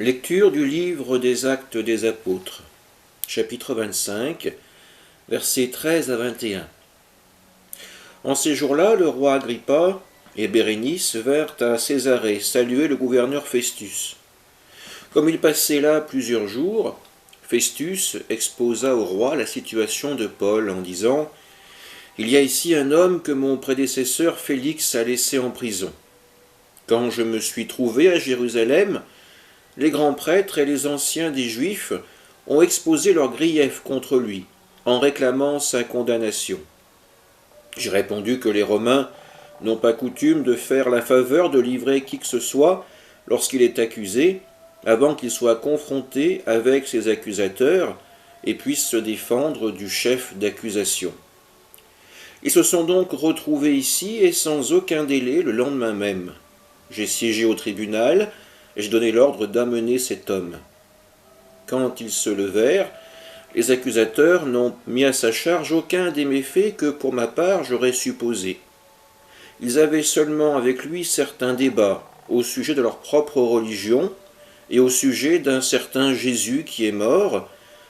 Lecture du livre des Actes des Apôtres, chapitre 25, versets 13 à 21. En ces jours-là, le roi Agrippa et Bérénice vinrent à Césarée saluer le gouverneur Festus. Comme il passait là plusieurs jours, Festus exposa au roi la situation de Paul en disant « Il y a ici un homme que mon prédécesseur Félix a laissé en prison. Quand je me suis trouvé à Jérusalem, les grands prêtres et les anciens des Juifs ont exposé leurs griefs contre lui, en réclamant sa condamnation. J'ai répondu que les Romains n'ont pas coutume de faire la faveur de livrer qui que ce soit lorsqu'il est accusé, avant qu'il soit confronté avec ses accusateurs et puisse se défendre du chef d'accusation. Ils se sont donc retrouvés ici et sans aucun délai le lendemain même. J'ai siégé au tribunal et j'ai donné l'ordre d'amener cet homme. Quand ils se levèrent, les accusateurs n'ont mis à sa charge aucun des méfaits que pour ma part j'aurais supposé. Ils avaient seulement avec lui certains débats au sujet de leur propre religion et au sujet d'un certain Jésus qui est mort,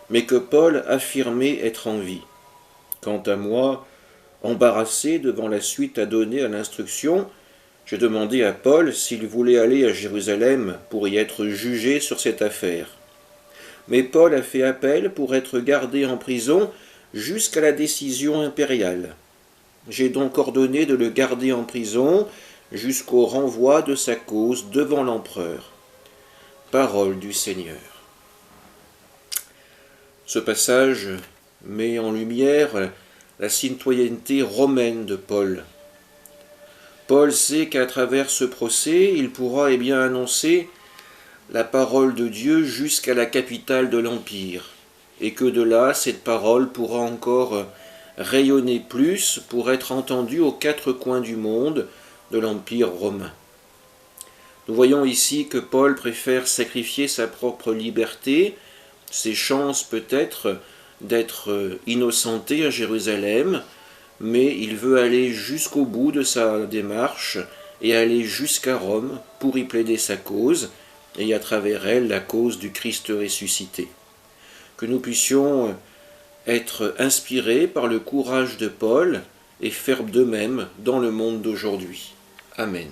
mais que Paul affirmait être en vie. Quant à moi, embarrassé devant la suite à donner à l'instruction, j'ai demandé à Paul s'il voulait aller à Jérusalem pour y être jugé sur cette affaire. Mais Paul a fait appel pour être gardé en prison jusqu'à la décision impériale. J'ai donc ordonné de le garder en prison jusqu'au renvoi de sa cause devant l'empereur. Parole du Seigneur. Ce passage met en lumière la citoyenneté romaine de Paul. Paul sait qu'à travers ce procès, il pourra annoncer la parole de Dieu jusqu'à la capitale de l'Empire, et que de là, cette parole pourra encore rayonner plus pour être entendue aux quatre coins du monde de l'Empire romain. Nous voyons ici que Paul préfère sacrifier sa propre liberté, ses chances peut-être d'être innocenté à Jérusalem, mais il veut aller jusqu'au bout de sa démarche et aller jusqu'à Rome pour y plaider sa cause, et à travers elle la cause du Christ ressuscité. Que nous puissions être inspirés par le courage de Paul et faire de même dans le monde d'aujourd'hui. Amen.